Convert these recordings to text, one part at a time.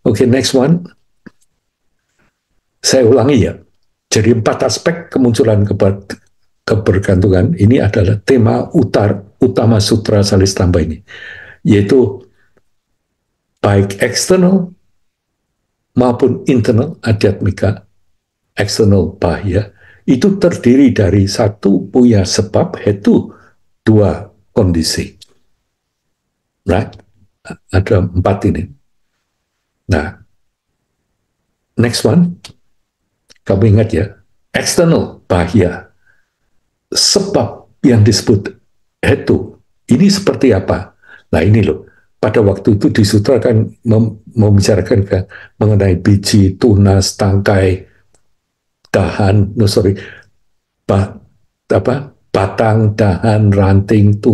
Oke, next one. Saya ulangi ya. Jadi 4 aspek kemunculan kebergantungan ini adalah tema utama Sutra Salistamba ini, yaitu baik eksternal maupun internal adhyatmika, eksternal bahya, itu terdiri dari satu punya sebab, yaitu dua kondisi. Right? Ada 4 ini. Nah, next one. Kamu ingat ya, eksternal bahya. Sebab yang disebut hetu, ini seperti apa? Nah ini loh, pada waktu itu di sutra kan membicarakan mengenai biji, tunas, tangkai, dahan, no sorry, ba, batang, dahan, ranting,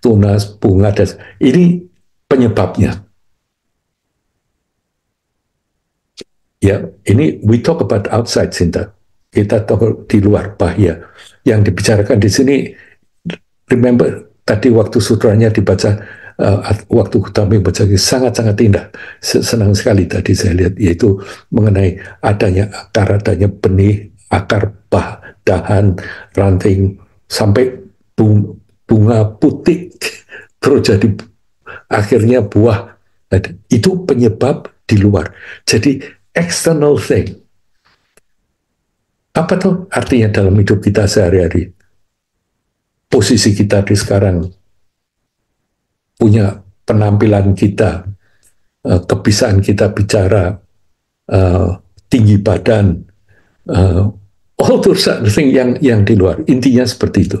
tunas, bunga, dan ini penyebabnya. Ya, ini we talk about outside Sinta. Kita tahu di luar bahaya. Yang dibicarakan di sini, remember tadi waktu sutranya dibaca, waktu kami baca sangat-sangat indah. Senang sekali tadi saya lihat, yaitu mengenai adanya akar, adanya benih, akar, dahan, ranting, sampai bunga putih terus jadi akhirnya buah. Itu penyebab di luar. Jadi external thing. Apa tuh artinya dalam hidup kita sehari-hari? Posisi kita di sekarang, punya penampilan kita, kebiasaan kita bicara, tinggi badan, all those thing yang di luar. Intinya seperti itu.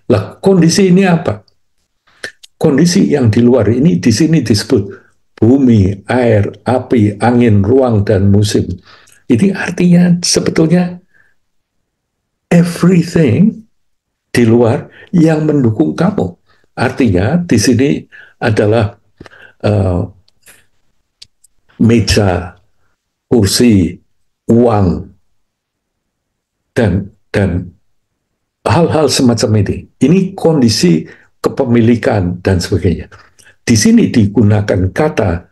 Lah, kondisi ini apa? Kondisi yang di luar ini di sini disebut bumi, air, api, angin, ruang, dan musim. Ini artinya sebetulnya everything di luar yang mendukung kamu. Artinya di sini adalah meja, kursi, uang, dan hal-hal semacam ini. Ini kondisi kepemilikan dan sebagainya. Di sini digunakan kata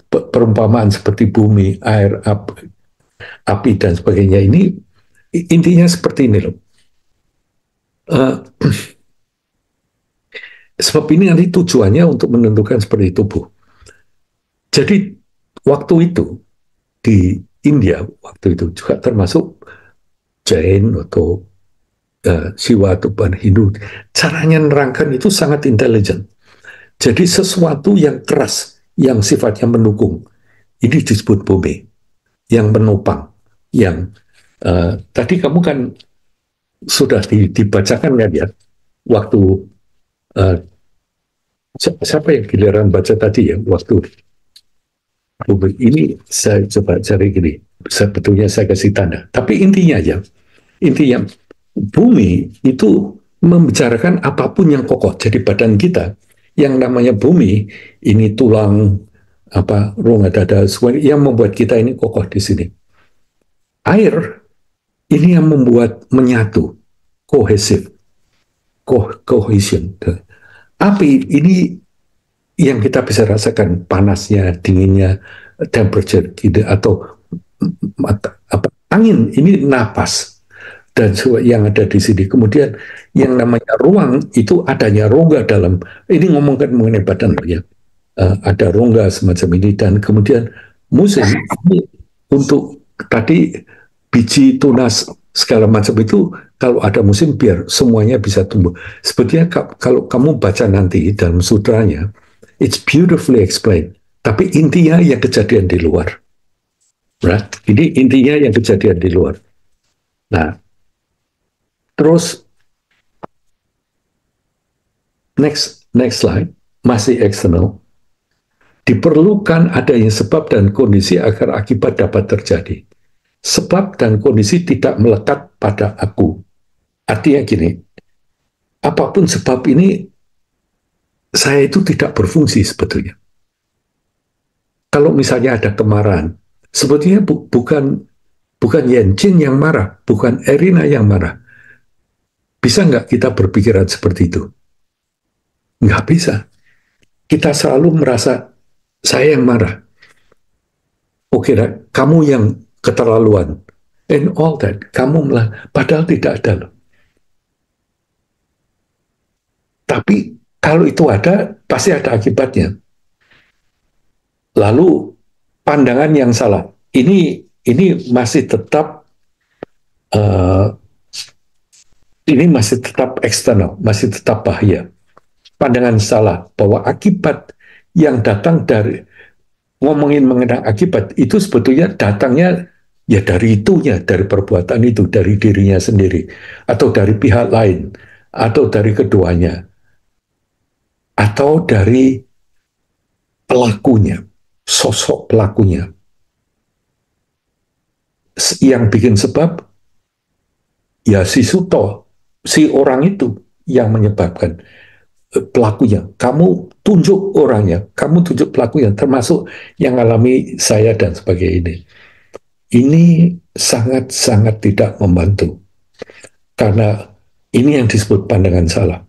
perumpamaan seperti bumi, air, api, dan sebagainya. Ini intinya seperti ini loh. Sebab ini nanti tujuannya untuk menentukan seperti tubuh. Jadi waktu itu di India, waktu itu juga termasuk Jain atau Siwa atau Hindu, caranya nerangkan itu sangat intelijen. Jadi sesuatu yang keras, yang sifatnya mendukung, ini disebut bumi, yang menopang, yang tadi kamu kan sudah dibacakan kan ya, waktu uh, siapa yang giliran baca tadi ya, waktu bumi ini saya coba cari gini, sebetulnya saya kasih tanda, tapi intinya aja, intinya bumi itu membicarakan apapun yang kokoh. Jadi badan kita, yang namanya bumi, ini tulang, rongga dada, yang membuat kita ini kokoh di sini. Air, ini yang membuat menyatu, kohesif, cohesion. Api, ini yang kita bisa rasakan, panasnya, dinginnya, temperature, gitu, atau angin, ini napas, dan yang ada di sini. Kemudian yang namanya ruang itu adanya rongga dalam. Ini ngomongkan mengenai badan ya. Ada rongga semacam ini, dan kemudian musim ini untuk tadi biji, tunas, segala macam itu, kalau ada musim biar semuanya bisa tumbuh. Sebetulnya kalau kamu baca nanti dalam sutranya, it's beautifully explained. Tapi intinya yang kejadian di luar. Right? Ini intinya yang kejadian di luar. Nah, terus next slide, masih eksternal. Diperlukan adanya sebab dan kondisi agar akibat dapat terjadi. Sebab dan kondisi tidak melekat pada aku. Artinya gini, apapun sebab ini, saya itu tidak berfungsi sebetulnya. Kalau misalnya ada kemarahan, sebetulnya bukan Yenjin yang marah, bukan Erina yang marah. Bisa nggak kita berpikiran seperti itu? Nggak bisa. Kita selalu merasa saya yang marah. oke, kamu yang keterlaluan, and all that, kamu malah, padahal tidak ada loh. Tapi kalau itu ada, pasti ada akibatnya. Lalu pandangan yang salah, ini masih tetap uh, ini masih tetap eksternal, masih tetap bahaya. Pandangan salah bahwa akibat yang datang dari ngomongin mengenai akibat itu sebetulnya datangnya ya dari itunya, dari perbuatan itu, dari dirinya sendiri, atau dari pihak lain, atau dari keduanya, atau dari pelakunya, sosok pelakunya. Yang bikin sebab ya si Suto, si orang itu yang menyebabkan pelakunya. Kamu tunjuk orangnya, kamu tunjuk pelakunya, termasuk yang alami saya dan sebagainya ini. Ini sangat-sangat tidak membantu. Karena ini yang disebut pandangan salah.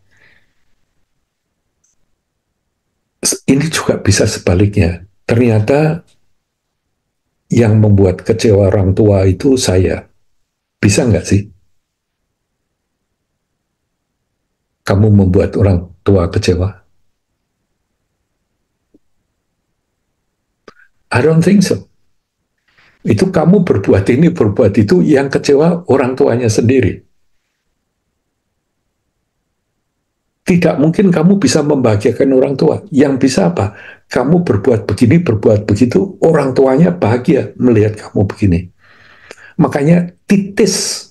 Ini juga bisa sebaliknya. Ternyata yang membuat kecewa orang tua itu saya. Bisa nggak sih? Kamu membuat orang tua kecewa? I don't think so. Itu kamu berbuat ini, berbuat itu, yang kecewa orang tuanya sendiri. Tidak mungkin kamu bisa membahagiakan orang tua. Yang bisa apa? Kamu berbuat begini, berbuat begitu, orang tuanya bahagia melihat kamu begini. Makanya titis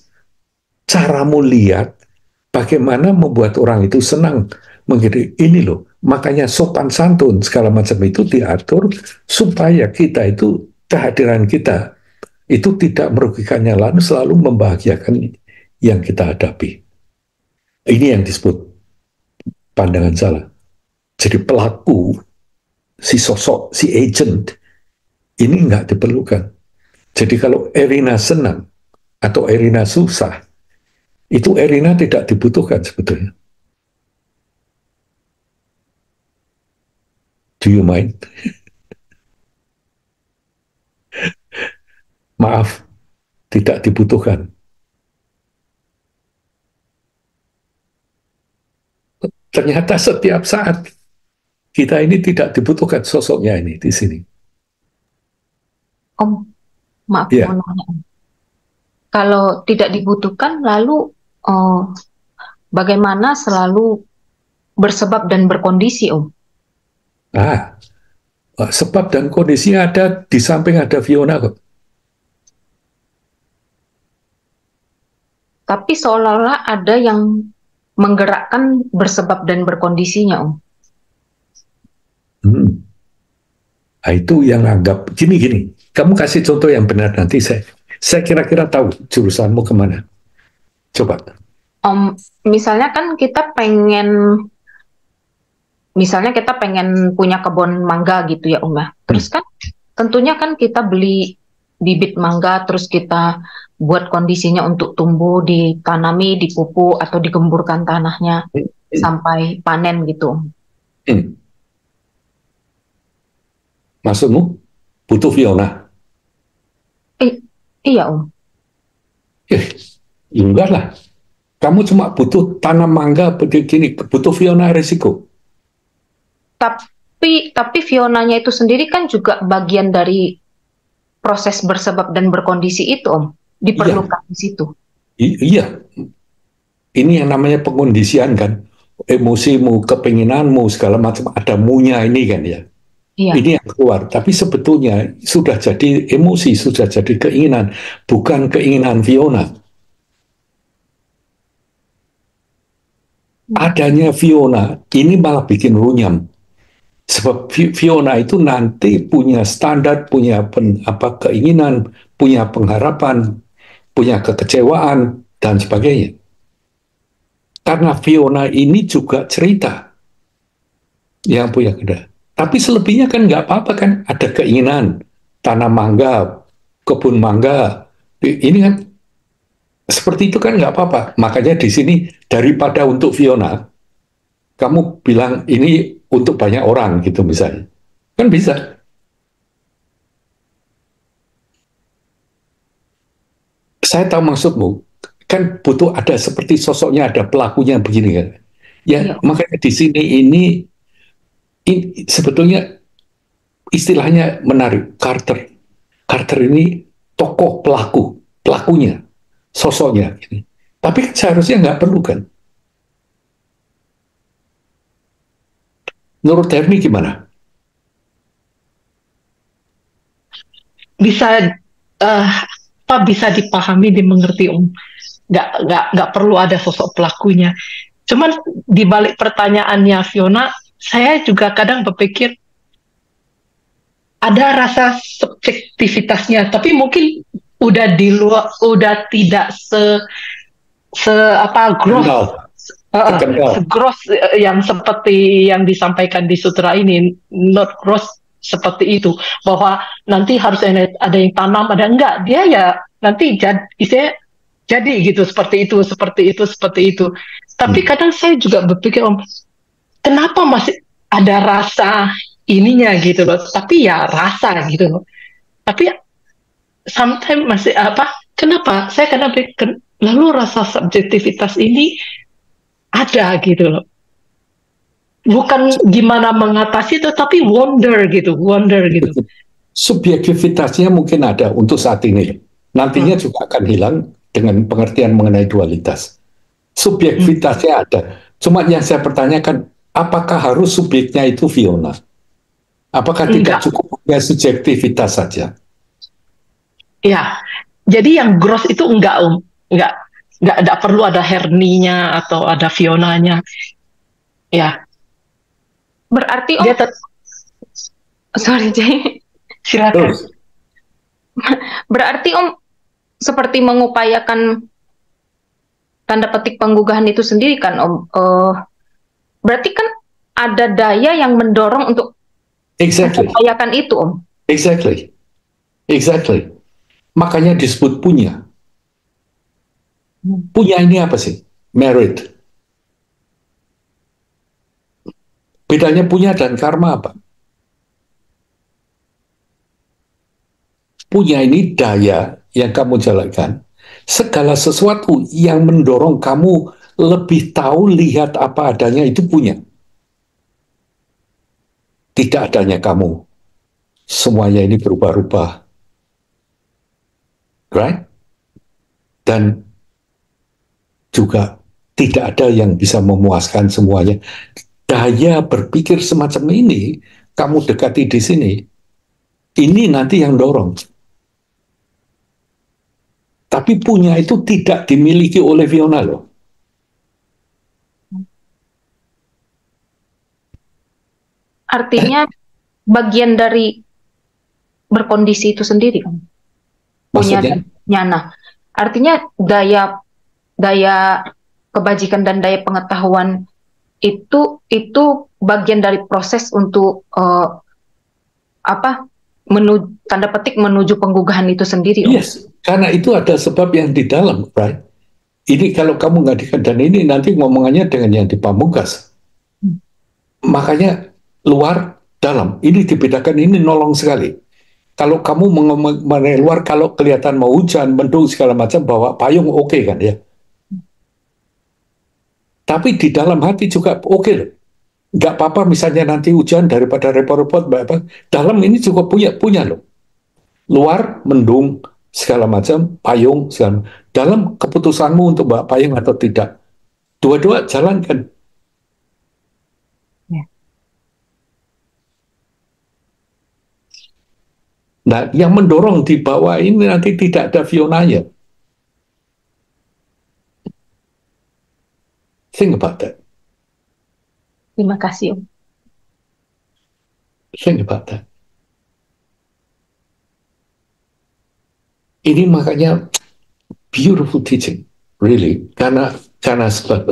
caramu lihat bagaimana membuat orang itu senang. Menjadi ini loh, makanya sopan santun segala macam itu diatur supaya kita itu, kehadiran kita itu tidak merugikannya, lalu selalu membahagiakan yang kita hadapi. Ini yang disebut pandangan salah. Jadi pelaku, si sosok, si agent, ini nggak diperlukan. Jadi kalau Erina senang atau Erina susah, itu Erina tidak dibutuhkan sebetulnya. Do you mind? Maaf, tidak dibutuhkan. Ternyata setiap saat kita ini tidak dibutuhkan sosoknya ini di sini. Om, maaf Ya, mau nanya. Kalau tidak dibutuhkan, lalu bagaimana selalu bersebab dan berkondisi, Om? ah, sebab dan kondisinya ada di samping ada Fiona kok. Tapi seolah-olah ada yang menggerakkan bersebab dan berkondisinya, Om. Hmm. Nah, itu yang anggap gini-gini. Kamu kasih contoh yang benar nanti saya kira-kira tahu jurusanmu kemana. Coba. Om, misalnya kan kita pengen punya kebun mangga gitu ya, Om ya. Terus kan tentunya kan kita beli bibit mangga, terus kita buat kondisinya untuk tumbuh, ditanami, dipupuk atau digemburkan tanahnya sampai panen gitu. Hmm. Maksudmu butuh Fiona? Iya, Om. Eh, enggak lah. Kamu cuma butuh tanam mangga begini, butuh Fiona risiko. Tapi Fionanya itu sendiri kan juga bagian dari proses bersebab dan berkondisi itu, Om. Iya, Diperlukan di situ. iya. Ini yang namanya pengondisian kan. Emosimu, kepinginanmu, segala macam. Ada munya ini kan ya. Iya. Ini yang keluar. Tapi sebetulnya sudah jadi emosi, sudah jadi keinginan. Bukan keinginan Fiona. Adanya Fiona, ini malah bikin runyam. Sebab Fiona itu nanti punya standar, punya keinginan, punya pengharapan, punya kekecewaan, dan sebagainya. Karena Fiona ini juga cerita yang punya kedai. Tapi selebihnya kan nggak apa-apa kan, ada keinginan, tanam mangga, kebun mangga, ini kan seperti itu kan nggak apa-apa. Makanya di sini daripada untuk Fiona, kamu bilang ini untuk banyak orang gitu misalnya. Kan bisa. Saya tahu maksudmu. Kan butuh ada seperti sosoknya, ada pelakunya begini kan. Ya, Iya. makanya di sini ini sebetulnya istilahnya menarik. Carter. Carter ini tokoh pelakunya, sosoknya. Tapi seharusnya nggak perlu kan. Menurut Hermi gimana? Bisa apa bisa dipahami, dimengerti Om. Nggak perlu ada sosok pelakunya. Cuman di balik pertanyaannya Fiona, saya juga kadang berpikir ada rasa subjektivitasnya, tapi mungkin udah di luar, udah tidak apa gross, gross yang seperti yang disampaikan di sutra ini, not gross seperti itu, bahwa nanti harus ada yang tanam, ada enggak, dia ya nanti jadi gitu, seperti itu. Tapi kadang saya juga berpikir, Om, kenapa masih ada rasa ininya gitu loh, tapi ya rasa gitu loh. Tapi sometimes masih apa? Kenapa? Saya kadang pikir, lalu rasa subjektivitas ini ada gitu loh. Bukan gimana mengatasi itu, tapi wonder gitu. Subjektivitasnya mungkin ada untuk saat ini. Nantinya juga akan hilang dengan pengertian mengenai dualitas. Subjektivitasnya ada. Cuma yang saya pertanyakan, apakah harus subjeknya itu Fiona? Apakah tidak cukup punya subjektivitas saja? Ya, jadi yang gross itu enggak Om. Enggak perlu ada Herninya atau ada Fionanya. Ya. Berarti Om, sorry Jay. Silakan. Berarti Om seperti mengupayakan tanda petik penggugahan itu sendiri kan Om. Berarti kan ada daya yang mendorong untuk mengupayakan itu Om. Exactly. Makanya disebut punya. Punya ini apa sih? Merit. Bedanya punya dan karma apa? Punya ini daya yang kamu jalankan. Segala sesuatu yang mendorong kamu lebih tahu, lihat apa adanya, itu punya. Tidak adanya kamu. Semuanya ini berubah-ubah. Right? Dan juga tidak ada yang bisa memuaskan semuanya. Daya berpikir semacam ini, kamu dekati di sini, ini nanti yang dorong. Tapi punya itu tidak dimiliki oleh Fiona loh. Artinya bagian dari berkondisi itu sendiri kan? Punya nyana. Artinya daya kebajikan dan daya pengetahuan itu bagian dari proses untuk tanda petik menuju penggugahan itu sendiri. Yes, karena itu ada sebab yang di dalam, right? Ini kalau kamu nggak dikandang ini nanti ngomongannya dengan yang di Pamungkas. Makanya luar dalam ini dibedakan, ini nolong sekali. Kalau kamu mengenai luar, kalau kelihatan mau hujan, mendung segala macam, bawa payung oke kan ya. Tapi di dalam hati juga oke loh. Nggak apa-apa misalnya nanti hujan daripada repot-repot, dalam ini juga punya loh. Luar mendung segala macam, payung segala macam. Dalam keputusanmu untuk bawa payung atau tidak, dua-dua jalankan. Nah, yang mendorong di bawah ini nanti tidak ada Fionanya. Think about that. Terima kasih, Om. Think about that. Ini makanya beautiful teaching, really. Karena sebab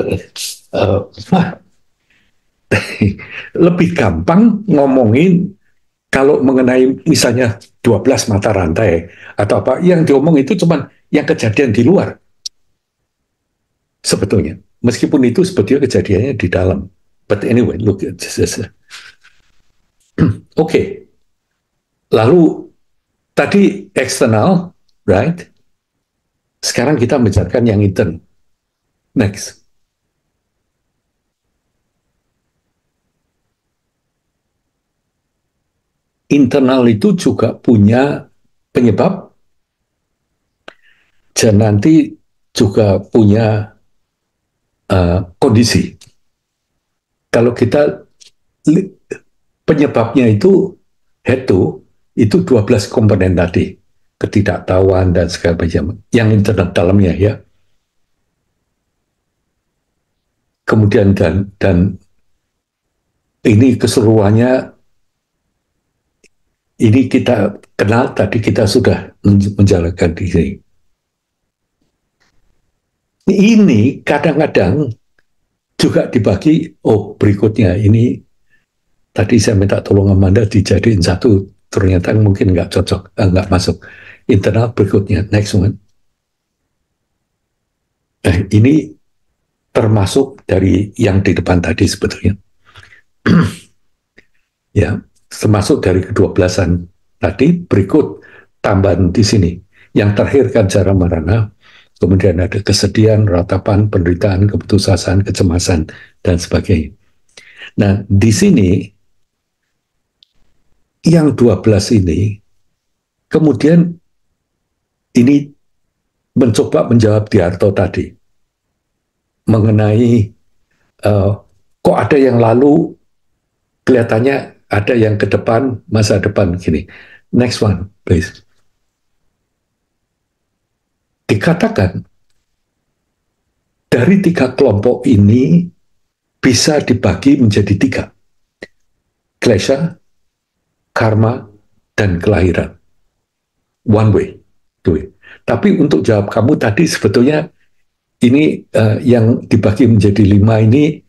lebih gampang ngomongin kalau mengenai misalnya 12 mata rantai atau apa, yang diomong itu cuma yang kejadian di luar. Sebetulnya. Meskipun itu sebetulnya kejadiannya di dalam. But anyway, look at this. Oke. Lalu tadi eksternal, right? Sekarang kita bicarakan yang intern. Next. Internal itu juga punya penyebab dan nanti juga punya kondisi. Kalau kita penyebabnya itu head to, itu 12 komponen tadi. Ketidaktahuan dan segala macam. Yang internal dalamnya ya. Kemudian dan ini keseluruhannya, ini kita kenal tadi, kita sudah menjalankan di sini. Ini kadang-kadang juga dibagi, oh berikutnya ini tadi saya minta tolong Amanda dijadiin satu, ternyata mungkin nggak cocok, nggak masuk. Internal berikutnya, next one. Ini termasuk dari yang di depan tadi sebetulnya. Ya, termasuk dari ke-12an tadi, berikut tambahan di sini. Yang terakhir kan cara marana, kemudian ada kesedihan, ratapan, penderitaan, keputusasaan, kecemasan, dan sebagainya. Nah, di sini, yang 12 ini, kemudian ini mencoba menjawab Diarto tadi, mengenai kok ada yang lalu, kelihatannya ada yang ke depan, masa depan, gini. Next one, please. Dikatakan, dari 3 kelompok ini bisa dibagi menjadi 3. Klesha, karma, dan kelahiran. One way, two way. Tapi untuk jawab kamu tadi sebetulnya ini yang dibagi menjadi 5 ini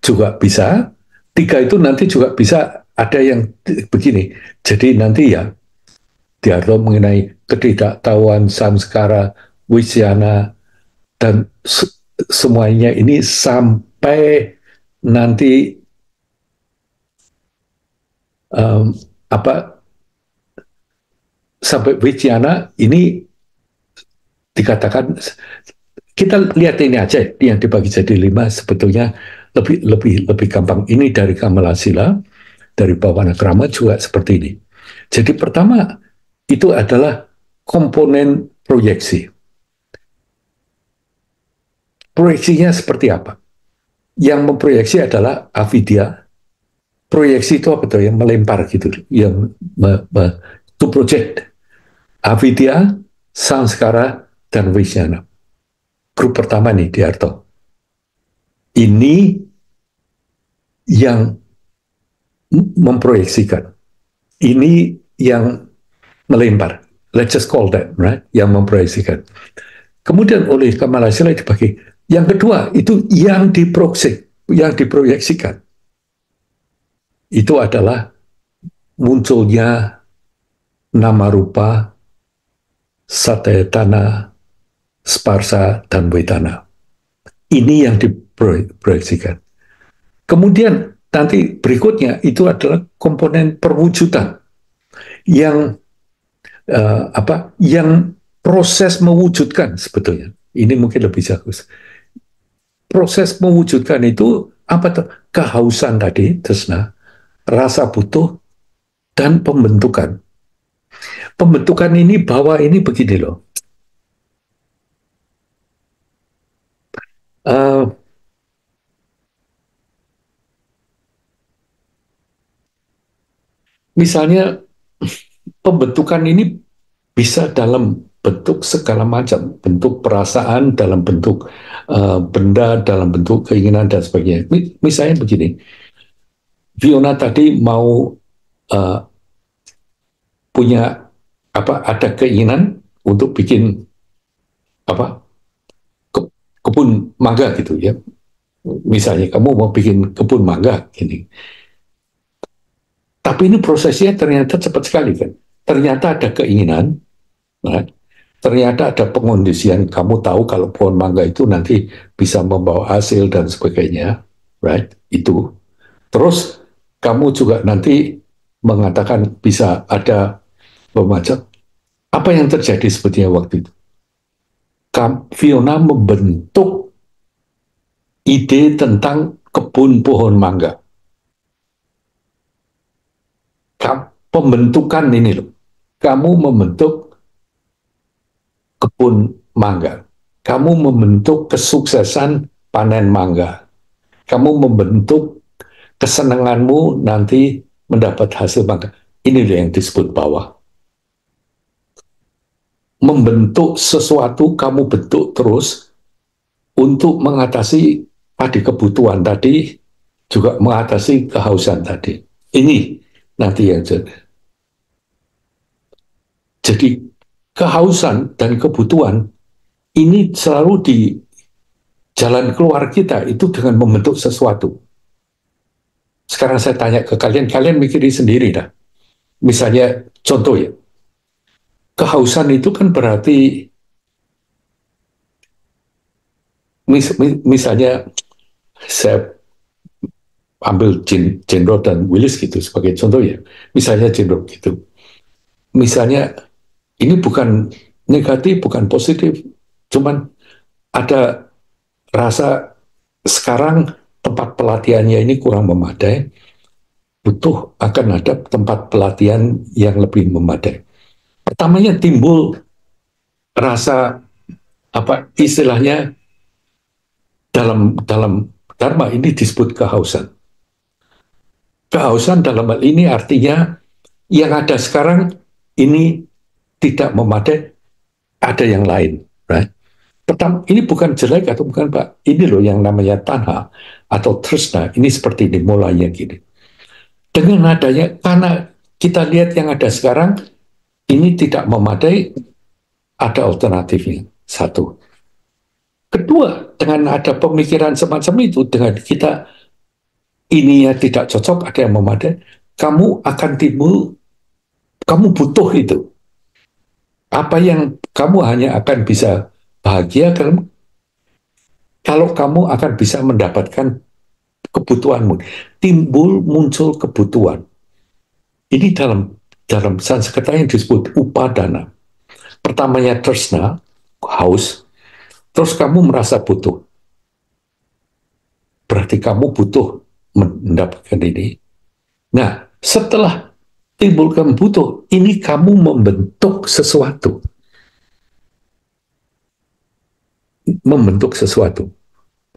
juga bisa. 3 itu nanti juga bisa ada yang begini. Jadi nanti ya Diarto mengenai ketidaktahuan, samskara, wisyana, dan semuanya ini sampai nanti sampai wisyana ini dikatakan, kita lihat ini aja yang dibagi jadi 5 sebetulnya lebih gampang. Ini dari Kamalasila, dari Bawana Krama juga seperti ini. Jadi pertama itu adalah komponen proyeksi. Proyeksinya seperti apa? Yang memproyeksi adalah avidya. Proyeksi itu apa tuh? Yang melempar gitu, yang to project. Avidya, samskara, dan wisyana. Grup pertama nih, Diarto. Ini yang memproyeksikan. Ini yang melempar. Let's just call that, right? Yang memproyeksikan. Kemudian oleh Kamalasila dibagi. Yang kedua, itu yang diproyeksikan. Itu adalah munculnya nama rupa, satayatana, sparsa, dan wedana. Ini yang diproyeksikan. Kemudian nanti berikutnya itu adalah komponen perwujudan yang yang proses mewujudkan sebetulnya. Ini mungkin lebih bagus. Proses mewujudkan itu apa tuh? Kehausan tadi, tresna, rasa butuh, dan pembentukan. Pembentukan ini bahwa ini begini loh. Misalnya pembentukan ini bisa dalam bentuk segala macam, bentuk perasaan, dalam bentuk benda, dalam bentuk keinginan dan sebagainya. Misalnya begini, Fiona tadi mau punya ada keinginan untuk bikin kebun mangga gitu ya. Misalnya kamu mau bikin kebun mangga gini. Tapi ini prosesnya ternyata cepat sekali kan. Ternyata ada keinginan, right? Ternyata ada pengondisian. Kamu tahu kalau pohon mangga itu nanti bisa membawa hasil dan sebagainya, right? Itu. Terus kamu juga nanti mengatakan bisa ada macam. Apa yang terjadi sebetulnya waktu itu? Fiona membentuk ide tentang kebun pohon mangga. Pembentukan ini loh, kamu membentuk kebun mangga, kamu membentuk kesuksesan panen mangga, kamu membentuk kesenanganmu nanti mendapat hasil mangga. Ini yang disebut bawah. Membentuk sesuatu, kamu bentuk terus untuk mengatasi tadi kebutuhan tadi, juga mengatasi kehausan tadi. Ini nanti yang jadi kehausan dan kebutuhan ini selalu di jalan keluar kita itu dengan membentuk sesuatu. Sekarang saya tanya ke kalian, kalian mikirin sendiri dah. Misalnya contoh ya, kehausan itu kan berarti misalnya saya ambil Jane Road dan Willis gitu sebagai contoh ya. Misalnya Jane Road gitu. Misalnya ini bukan negatif, bukan positif, cuman ada rasa sekarang tempat pelatihannya ini kurang memadai, butuh akan ada tempat pelatihan yang lebih memadai. Pertamanya timbul rasa apa istilahnya dalam Dharma ini disebut kehausan. Kehausan dalam hal ini artinya yang ada sekarang ini tidak memadai, ada yang lain, right? Pertama, ini bukan jelek atau bukan Pak, ini loh yang namanya tanha atau tresna, ini seperti ini mulainya gini. Dengan adanya, karena kita lihat yang ada sekarang, ini tidak memadai, ada alternatifnya, satu. Kedua, dengan ada pemikiran semacam itu, dengan kita ini ya tidak cocok, ada yang memadai, kamu akan timbul, kamu butuh itu. Apa yang kamu hanya akan bisa bahagia kalau kamu akan bisa mendapatkan kebutuhanmu. Timbul muncul kebutuhan. Ini dalam Sanskerta yang disebut upadana. Pertamanya tresna, haus, terus kamu merasa butuh. Berarti kamu butuh mendapatkan ini. Nah, setelah timbul kamu butuh, ini kamu membentuk sesuatu. Membentuk sesuatu.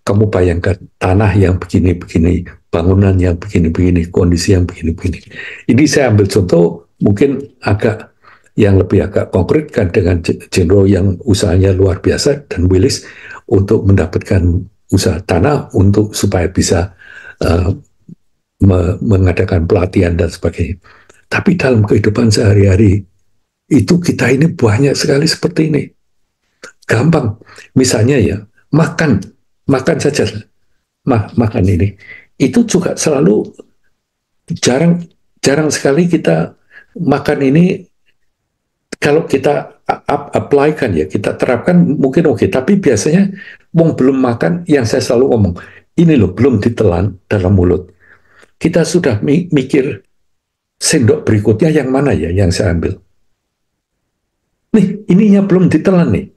Kamu bayangkan tanah yang begini-begini, bangunan yang begini-begini, kondisi yang begini-begini. Ini saya ambil contoh mungkin agak yang lebih agak konkret kan dengan Jenro yang usahanya luar biasa dan Willis untuk mendapatkan usaha tanah untuk supaya bisa mengadakan pelatihan dan sebagainya. Tapi dalam kehidupan sehari-hari itu kita ini banyak sekali seperti ini. Gampang, misalnya ya makan saja, makan ini. Itu juga selalu jarang sekali kita makan ini kalau kita apply-kan ya, kita terapkan mungkin oke, tapi biasanya belum makan, yang saya selalu ngomong, ini loh belum ditelan dalam mulut. Kita sudah mikir sendok berikutnya yang mana ya yang saya ambil. Nih, ininya belum ditelan nih.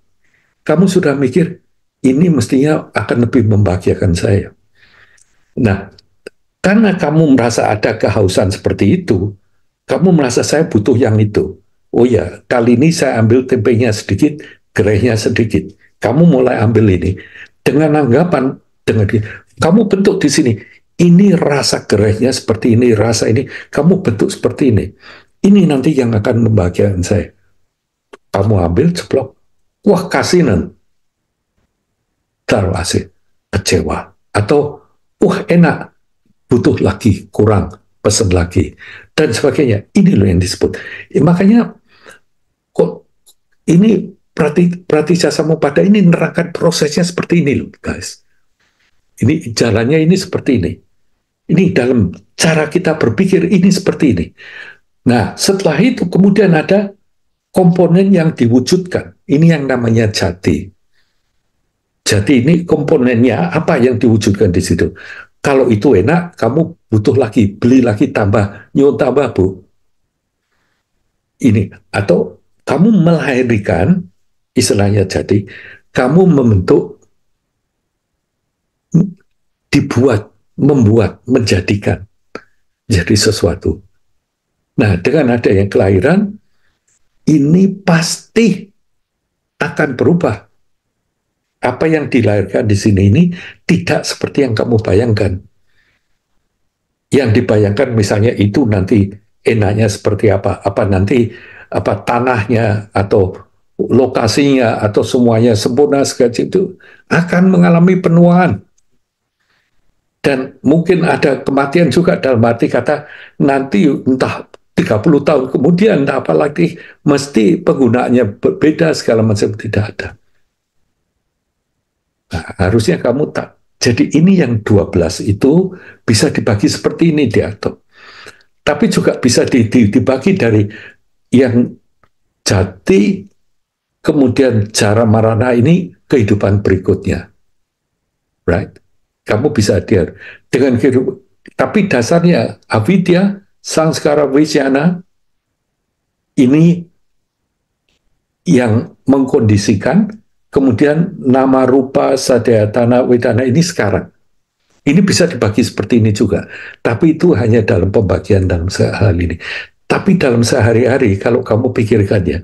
Kamu sudah mikir, ini mestinya akan lebih membahagiakan saya. Nah, karena kamu merasa ada kehausan seperti itu, kamu merasa saya butuh yang itu. Oh ya, kali ini saya ambil tempenya sedikit, gerehnya sedikit. Kamu mulai ambil ini. Dengan anggapan, kamu bentuk di sini. Ini rasa gerehnya seperti ini, rasa ini. Kamu bentuk seperti ini. Ini nanti yang akan membahagiakan saya. Kamu ambil, ceplok. Wah, kasinan. Taruh asik, kecewa. Atau, wah enak, butuh lagi, kurang, pesen lagi, dan sebagainya. Ini loh yang disebut. Makanya, kok ini Pratityasamuppada ini nerangkan prosesnya seperti ini loh, guys. Ini jalannya ini seperti ini. Ini dalam cara kita berpikir ini seperti ini. Nah, setelah itu kemudian ada komponen yang diwujudkan. Ini yang namanya jati. Jadi ini komponennya apa yang diwujudkan di situ. Kalau itu enak, kamu butuh lagi, beli lagi, tambah, nyuwun tambah, Bu. Ini, atau kamu melahirkan, istilahnya jadi, kamu membuat, menjadikan jadi sesuatu. Nah, dengan adanya kelahiran, ini pasti akan berubah. Apa yang dilahirkan di sini ini tidak seperti yang kamu bayangkan. Yang dibayangkan misalnya itu nanti enaknya seperti apa? Apa nanti tanahnya atau lokasinya atau semuanya sempurna segala itu akan mengalami penuaan. Dan mungkin ada kematian juga dalam arti kata nanti entah 30 tahun kemudian entah apa lagi mesti penggunaannya berbeda segala macam tidak ada. Nah, harusnya kamu tak. Jadi ini yang 12 itu bisa dibagi seperti ini diatur. Tapi juga bisa dibagi dari yang jati, kemudian jara marana ini kehidupan berikutnya. Right? Kamu bisa dengan kehidupan. Tapi dasarnya avidya, samskara, vijnana ini yang mengkondisikan, kemudian nama rupa sadayatana wedana ini sekarang. Ini bisa dibagi seperti ini juga. Tapi itu hanya dalam pembagian dalam hal ini. Tapi dalam sehari-hari, kalau kamu pikirkan ya,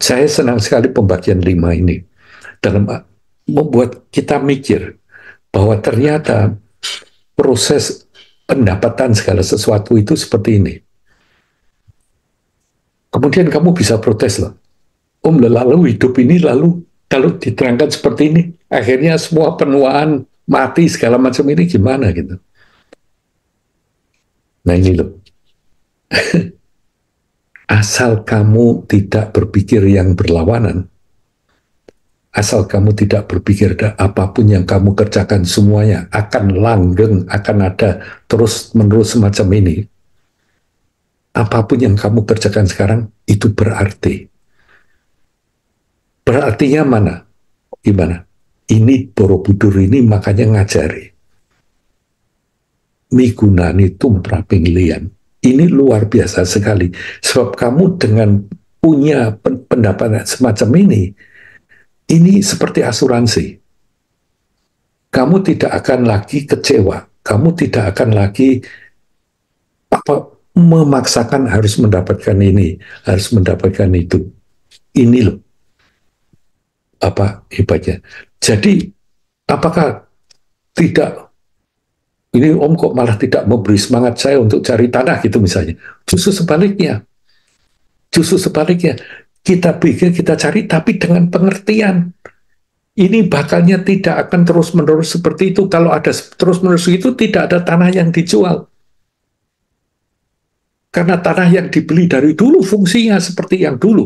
saya senang sekali pembagian 5 ini. Dalam membuat kita mikir bahwa ternyata proses pendapatan segala sesuatu itu seperti ini. Kemudian kamu bisa protes loh. Lalu hidup ini lalu kalau diterangkan seperti ini, akhirnya semua penuaan mati segala macam ini gimana gitu. Nah ini loh. Asal kamu tidak berpikir yang berlawanan, asal kamu tidak berpikir apapun yang kamu kerjakan semuanya akan langgeng, akan ada terus-menerus semacam ini. Apapun yang kamu kerjakan sekarang itu berarti. Berartinya mana? Gimana? Ini Borobudur ini makanya ngajari. Migunani tumraping lian. Ini luar biasa sekali. Sebab kamu dengan punya pendapat semacam ini seperti asuransi. Kamu tidak akan lagi kecewa. Kamu tidak akan lagi memaksakan harus mendapatkan ini, harus mendapatkan itu. Ini loh. Hebatnya. Jadi, apakah tidak ini Om kok malah tidak memberi semangat saya untuk cari tanah gitu misalnya. Justru sebaliknya. Kita pikir, kita cari, tapi dengan pengertian. Ini bakalnya tidak akan terus-menerus seperti itu. Kalau ada terus-menerus itu, tidak ada tanah yang dijual. Karena tanah yang dibeli dari dulu fungsinya seperti yang dulu.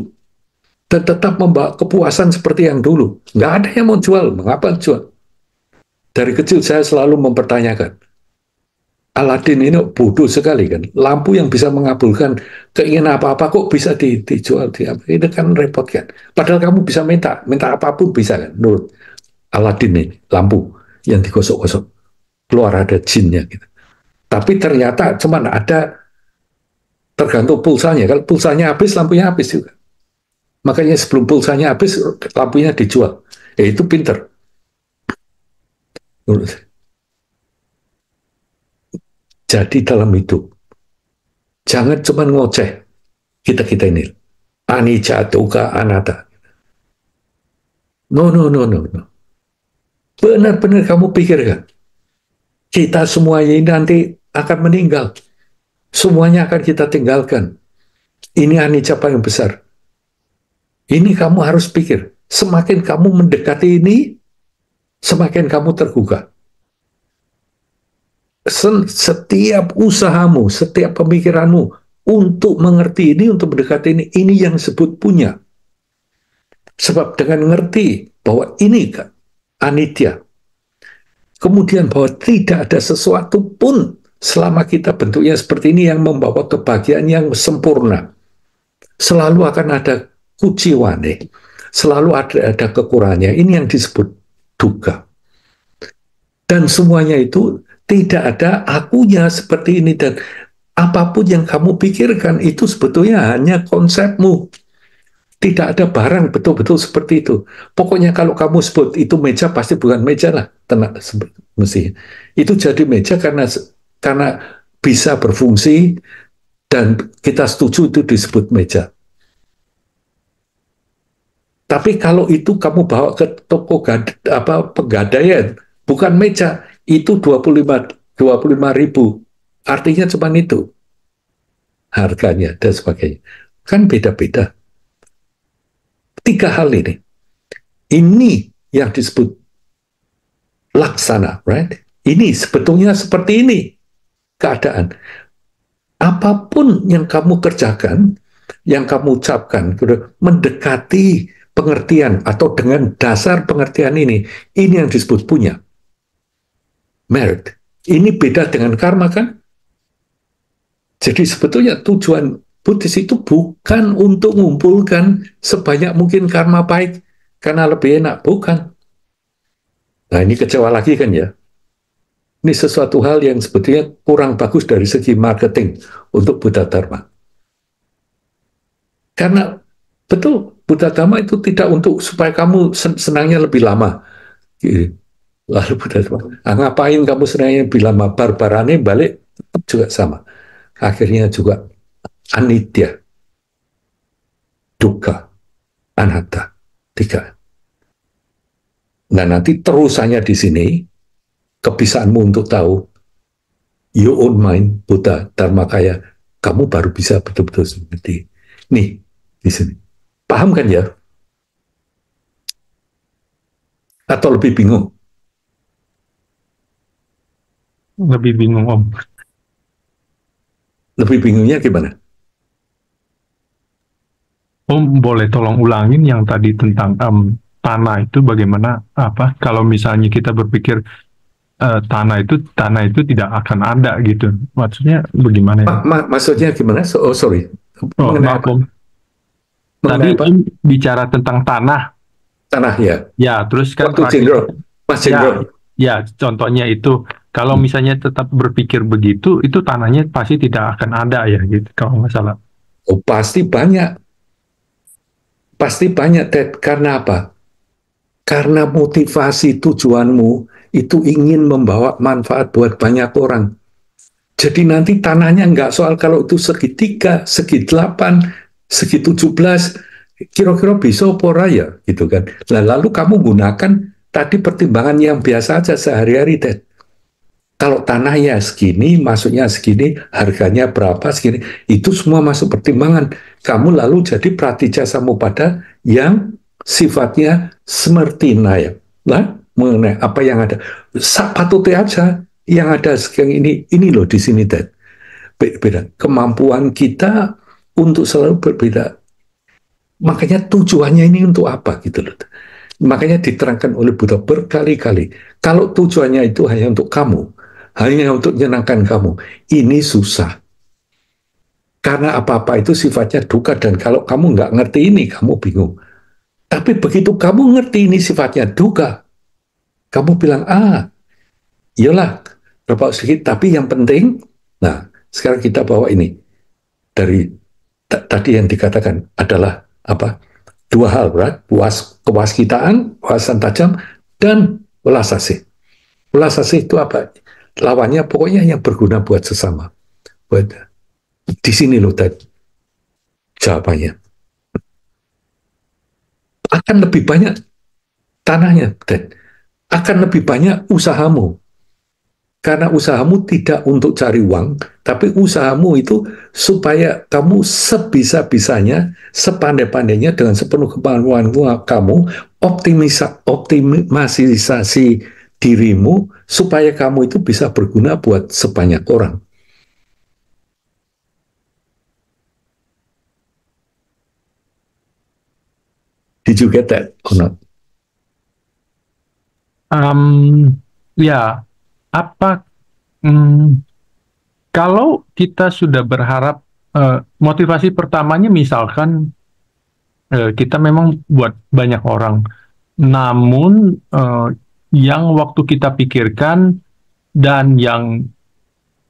Dan tetap membawa kepuasan seperti yang dulu. Nggak ada yang mau jual. Mengapa jual? Dari kecil saya selalu mempertanyakan. Aladin ini bodoh sekali kan. Lampu yang bisa mengabulkan keinginan apa-apa kok bisa dijual. Ini kan repot kan. Padahal kamu bisa minta apapun bisa kan. Menurut Aladin ini, lampu yang digosok-gosok. Keluar ada jinnya gitu. Tapi ternyata cuman ada tergantung pulsanya. Kalau pulsanya habis, lampunya habis juga. Makanya sebelum pulsanya habis, lampunya dijual. Ya itu pinter. Jadi dalam hidup, jangan cuma ngoceh kita ini. Anicca, dukkha, anatta. No. Benar-benar kamu pikirkan. Kita semuanya ini nanti akan meninggal. Semuanya akan kita tinggalkan. Ini anicca paling besar. Ini kamu harus pikir. Semakin kamu mendekati ini, semakin kamu tergugah. Setiap usahamu, setiap pemikiranmu untuk mengerti ini, untuk mendekati ini yang disebut punya. Sebab dengan mengerti bahwa ini anitya, kemudian bahwa tidak ada sesuatu pun selama kita bentuknya seperti ini yang membawa kebahagiaan yang sempurna. Selalu akan ada kuciwane, selalu ada kekurangannya. Ini yang disebut dukkha. Dan semuanya itu tidak ada akunya seperti ini. Dan apapun yang kamu pikirkan itu sebetulnya hanya konsepmu. Tidak ada barang betul-betul seperti itu. Pokoknya kalau kamu sebut itu meja, pasti bukan meja lah. Tenang, mesti. Itu jadi meja karena bisa berfungsi dan kita setuju itu disebut meja. Tapi kalau itu kamu bawa ke toko pegadaian, bukan meja, itu 25 ribu. Artinya cuma itu harganya dan sebagainya. Kan beda-beda. 3 hal ini. Ini yang disebut laksana, right? Ini sebetulnya seperti ini keadaan. Apapun yang kamu kerjakan, yang kamu ucapkan, mendekati pengertian atau dengan dasar pengertian ini yang disebut punya. Merit. Ini beda dengan karma, kan? Jadi sebetulnya tujuan Buddhis itu bukan untuk mengumpulkan sebanyak mungkin karma baik karena lebih enak, bukan. Nah, ini kecewa lagi kan ya. Ini sesuatu hal yang sebetulnya kurang bagus dari segi marketing untuk Buddha Dharma. Karena betul, Buddha Dharma itu tidak untuk supaya kamu senangnya lebih lama. Lalu Buddha Dharma, ngapain kamu senangnya lebih lama? Barbarane balik tetap juga sama. Akhirnya juga anitya, dukkha, anatta, 3. Nah, nanti terusannya di sini, kebisaanmu untuk tahu your own mind, Buddha, Dharmakaya, kamu baru bisa betul-betul seperti nih di sini. Paham kan ya? Atau lebih bingung? Lebih bingung, Om. Lebih bingungnya gimana? Om boleh tolong ulangin yang tadi tentang tanah itu bagaimana kalau misalnya kita berpikir tanah itu tidak akan ada gitu. Maksudnya bagaimana ya? Maksudnya gimana? Sorry. Maaf, Om. Tadi Om bicara tentang tanah. Tanah ya. Ya, terus kan Mas Jendro. Ya, contohnya itu kalau misalnya tetap berpikir begitu, itu tanahnya pasti tidak akan ada ya gitu kalau nggak salah. Oh, pasti banyak. Pasti banyak, Ted. Karena apa? Karena motivasi tujuanmu itu ingin membawa manfaat buat banyak orang. Jadi nanti tanahnya nggak soal kalau itu segi 3, segi 8, segi 17, kira-kira bisa apa ya, gitu kan. Nah, lalu kamu gunakan tadi pertimbangan yang biasa aja sehari-hari, Ted. Kalau tanahnya segini, masuknya segini, harganya berapa segini, itu semua masuk pertimbangan. Kamu lalu jadi pratija samupada yang sifatnya semerti naya. Nah, mengenai apa yang ada. Patutnya aja yang ada sekarang ini loh di sini, Ted. Beda. Kemampuan kita untuk selalu berbeda. Makanya tujuannya ini untuk apa gitu loh. Makanya diterangkan oleh Buddha berkali-kali. Kalau tujuannya itu hanya untuk kamu, hanya untuk menyenangkan kamu, ini susah. Karena apa-apa itu sifatnya duka, dan kalau kamu nggak ngerti ini, kamu bingung. Tapi begitu kamu ngerti ini sifatnya duka, kamu bilang, iyalah, berapa sedikit, tapi yang penting, nah, sekarang kita bawa ini. Dari tadi yang dikatakan adalah apa? 2 hal, right? Kewaskitaan, wawasan tajam, dan welas asih. Welas asih itu apa? Lawannya pokoknya yang berguna buat sesama. Di sini loh tadi jawabannya. Akan lebih banyak tanahnya, Ted. Akan lebih banyak usahamu. Karena usahamu tidak untuk cari uang, tapi usahamu itu supaya kamu sebisa-bisanya, sepandai-pandainya, dengan sepenuh kemampuan kamu, optimisasi dirimu, supaya kamu itu bisa berguna buat sebanyak orang. Did you get that or not? Ya, kalau kita sudah berharap motivasi pertamanya misalkan kita memang buat banyak orang, namun yang waktu kita pikirkan dan yang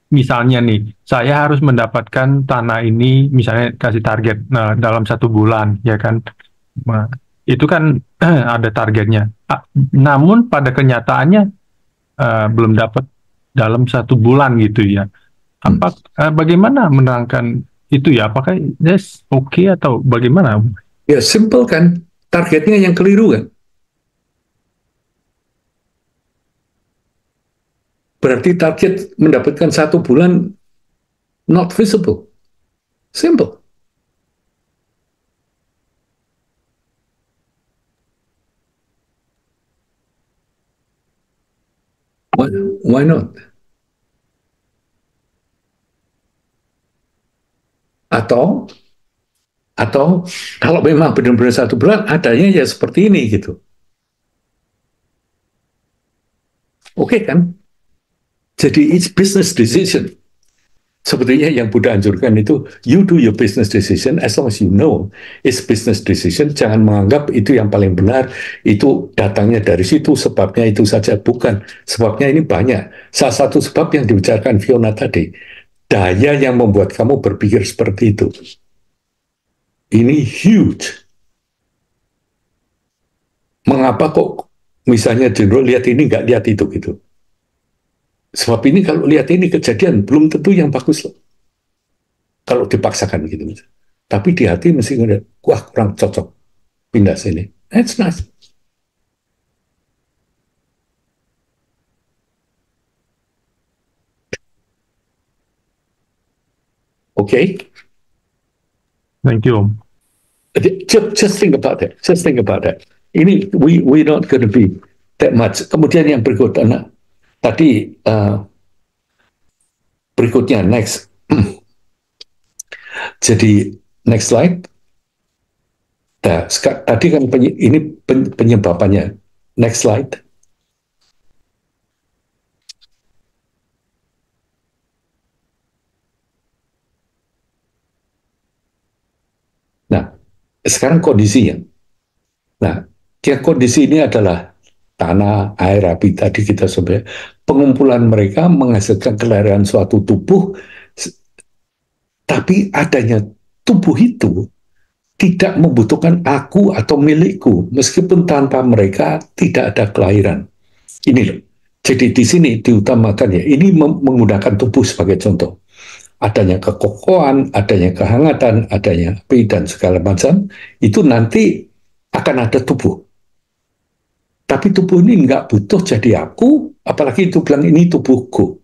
misalnya nih, saya harus mendapatkan tanah ini, misalnya kasih target dalam 1 bulan, ya kan? Nah, itu kan ada targetnya. Namun pada kenyataannya belum dapat dalam 1 bulan gitu ya. Bagaimana menerangkan itu ya? Apakah yes oke atau bagaimana? Ya simple kan, targetnya yang keliru kan. Berarti target mendapatkan 1 bulan not visible. Simple. Why not? Atau kalau memang benar-benar 1 bulan, adanya ya seperti ini gitu. Oke kan? Jadi it's business decision. Sebetulnya yang Buddha anjurkan itu, you do your business decision as long as you know it's business decision. Jangan menganggap itu yang paling benar, itu datangnya dari situ, sebabnya itu saja. Bukan, sebabnya ini banyak. Salah satu sebab yang dibicarakan Fiona tadi, daya yang membuat kamu berpikir seperti itu. Ini huge. Mengapa kok misalnya Jenderal lihat ini, nggak lihat itu gitu. Sebab ini kalau lihat ini kejadian, belum tentu yang bagus loh. Kalau dipaksakan gitu. Tapi di hati mesti ngeliat, wah kurang cocok, pindah sini. That's nice. Okay? Thank you, Om. Just think about that. Just think about that. Ini we not going to be that much. Kemudian yang berikutnya, tadi berikutnya next. Jadi next slide. Nah, tadi kan ini penyebabnya. Next slide. Nah, sekarang kondisinya. Nah, kondisi ini adalah tanah, air, api. Tadi kita sampai pengumpulan mereka menghasilkan kelahiran suatu tubuh, tapi adanya tubuh itu tidak membutuhkan aku atau milikku, meskipun tanpa mereka tidak ada kelahiran. Ini loh. Jadi di sini diutamakan ya, ini menggunakan tubuh sebagai contoh. Adanya kekokohan, adanya kehangatan, adanya api, dan segala macam, itu nanti akan ada tubuh. Tapi tubuh ini nggak butuh jadi aku, apalagi itu bilang ini tubuhku.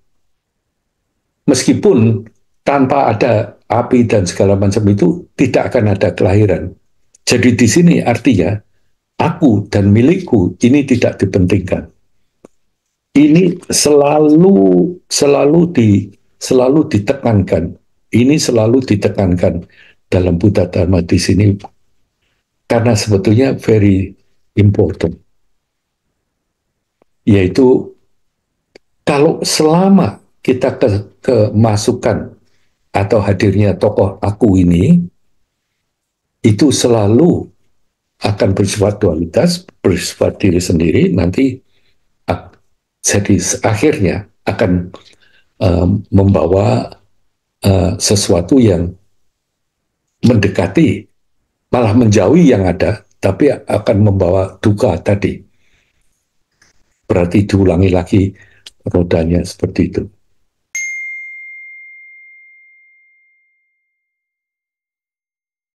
Meskipun tanpa ada api dan segala macam itu, tidak akan ada kelahiran. Jadi di sini artinya, aku dan milikku ini tidak dipentingkan. Ini selalu ditekankan. Ini selalu ditekankan dalam Buddha Dharma di sini, karena sebetulnya very important. Yaitu kalau selama kita kemasukan atau hadirnya tokoh aku ini, itu selalu akan bersifat dualitas, bersifat diri sendiri, nanti jadi akhirnya akan membawa sesuatu yang mendekati, malah menjauhi yang ada, tapi akan membawa duka tadi. Berarti diulangi lagi rodanya seperti itu.